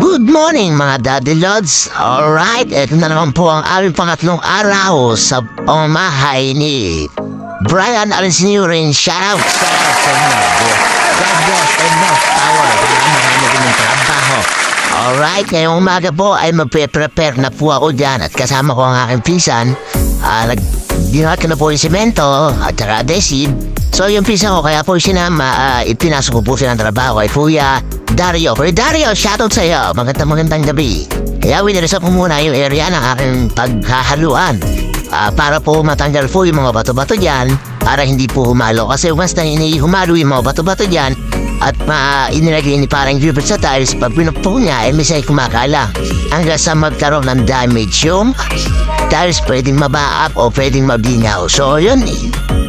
Good morning mga Daddy Lods. Alright, ito na naman po ang aming pangatlong araw sa pamahay ni Brian Alensinurin. Shoutout sa inyo. God bless and more power. Marami din yung trabaho. Alright, ngayong umaga po ay magpe-prepare na po ako dyan at kasama ko ang aking pinsan. Dinat ko na po yung semento at saka adhesive. So yung pinsan ko kaya po sinama, ipinasok ko po siya ng trabaho kay Kuya Dario. Kuya Dario, shoutout sa iyo. Magandang gabi. Kaya winiresap ko muna yung area ng aking paghahaluan. Para po matanggal po yung mga bato-bato dyan. Para hindi po humalo. Kasi once na humalo yung mga bato-bato dyan at inilagay ni parang Gilbert sa tiles, pag pinupo niya, may say kumakala. Hanggang sa magkaroon ng damage yung tiles pwedeng mabaap o pwedeng mabingaw. So yun,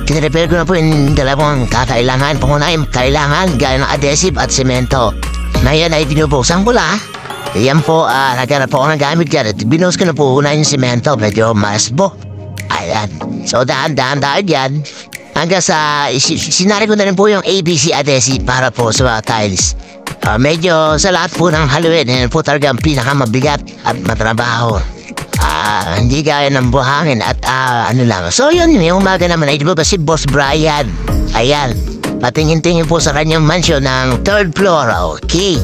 kinrepair ko na po yung dalawang kakailangan. Pangunahing kailangan gaya ng adhesive at semento. Ngayon ay binubuksan ko lang. Yan po, naghanap po ako ng gamit dyan. Binuhos ko na po una yung semento. Medyo masbo. Ayan. So daan-daan yan. Hanggang sa, sinari ko na rin po yung ABC adhesive para po sa tiles. Medyo sa lahat po ng haluin, yan po talaga ang pinakamabigat at matrabaho. Hindi gaya ng buhangin at ano lang. So yun, yung umaga naman ay diba si Boss Brian. Ayan, patingin-tingin po sa kanyang mansion ng 3rd floor. Okay.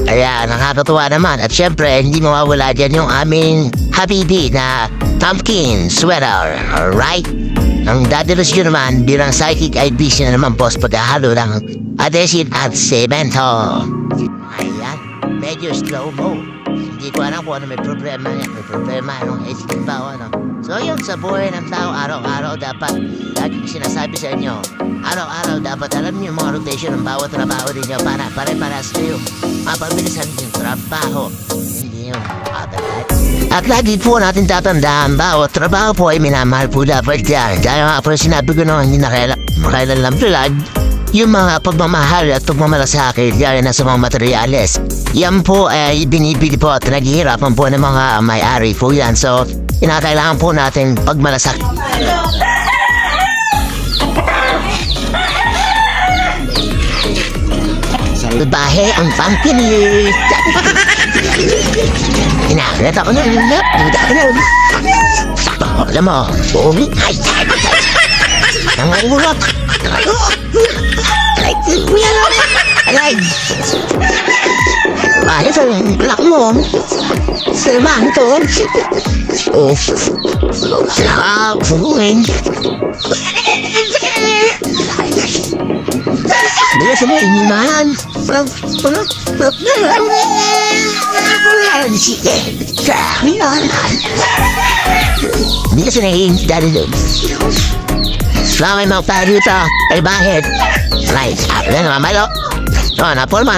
Ayan, nakakatuwa naman. At syempre, hindi mawawala dyan yung aming habibi na pumpkin sweater. Alright? Ang dadalos nyo naman bilang psychic ay busy na naman boss paghahalo ng adhesive at semento. Ayan, medyo slow mo. Hindi ko alam kung ano may problema yan. May problema anong editing ba o ano. So yun, sa buhay ng tao, araw-araw dapat laging sinasabi sa inyo. Araw-araw dapat alam niyo yung mga rotation ng bawat trabaho ninyo para pare-paras kayo. Mapabilisan yung trabaho. Hindi yung matagal. At lagi po natin tatandaan, bawat trabaho po ay minamahal po dapat yan. Dahil nga po sinabi ko naman, hindi na kailan lang tulag. Yung mga pagmamahal at pagmamalasakit gaya na sa mga materyales. Yan po ay binibili po at naghihirapan po ng mga may-ari po yan. So, kinakailangan po natin pagmalasakit. Salbahe ang pampinis. Inakit ako ng lap. Alam mo, buong ay nangangulot. Alay! Ayos ang lak mo. Sirmahan to. Puruin. Bila sa mga inimahan. Bila sa nahihintay dali doon. Selamat mau pagi to, bahit. Right, apa nama malo? Oh, napol ma.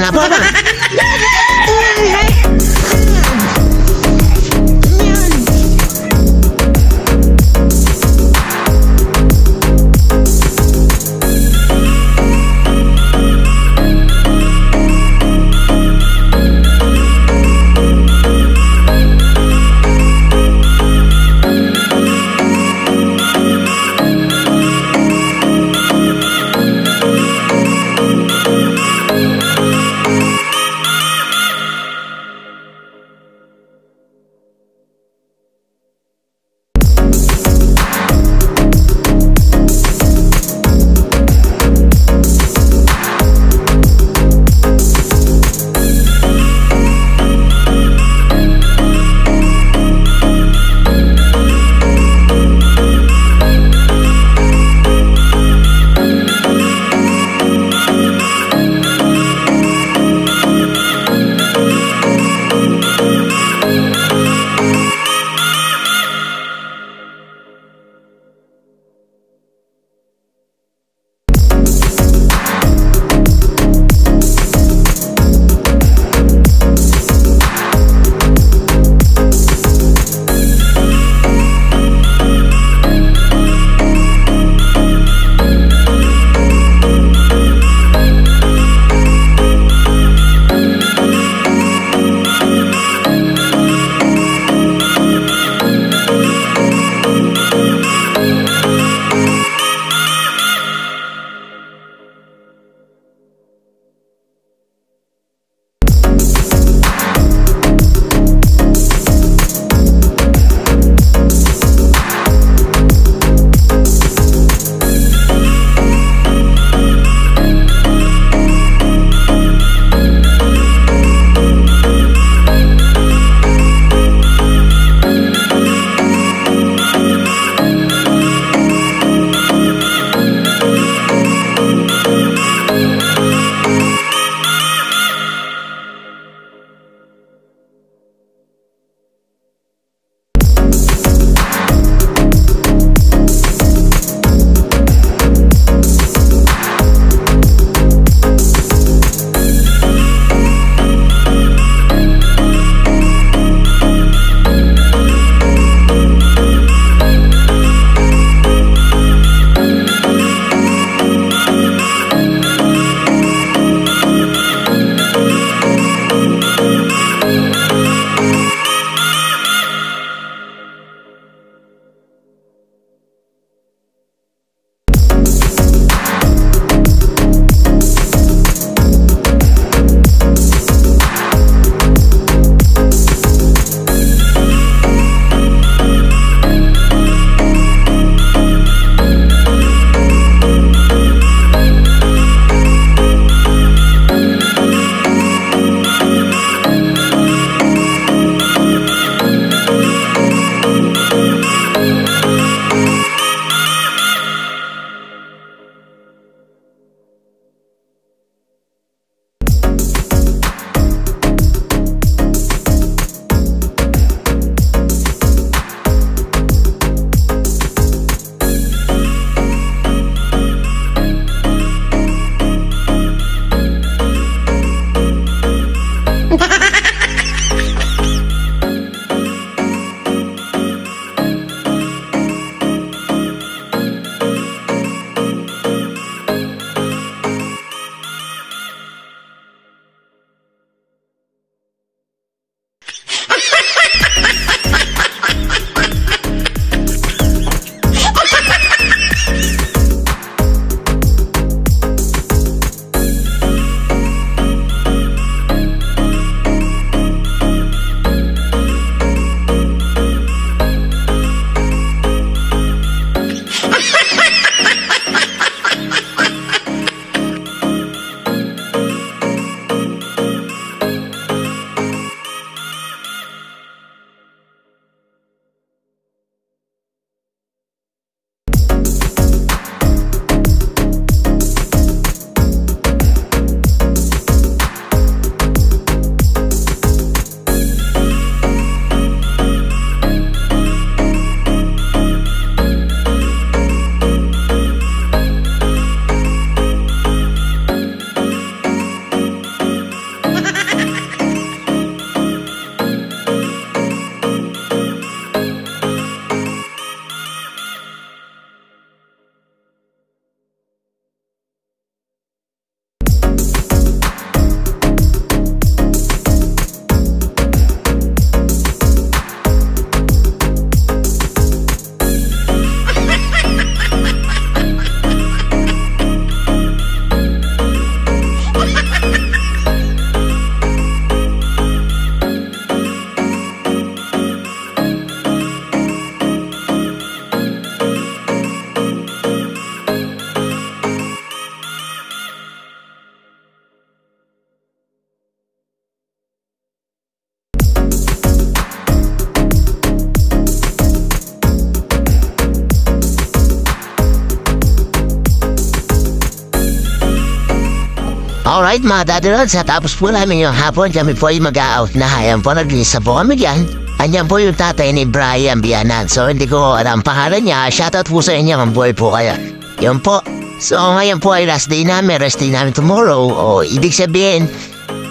Alright mga Daddy Lods, tapos po namin yung hapon, kami po ay mag-out na. Ayan po, naglisa po kami dyan. Anyan po yung tatay ni Brian Bianan. So hindi ko alam pangalan niya. Shoutout po sa inyo, mabuhay po kaya. Yun po. So ngayon po ay last day namin tomorrow. O ibig sabihin,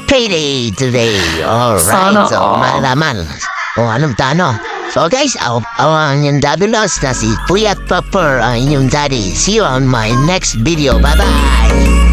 payday today. Alright, so malalaman kung anong tano. So guys, ang inyong Daddy Lods na si Puyat Popper, ang inyong daddy. See you on my next video. Bye-bye!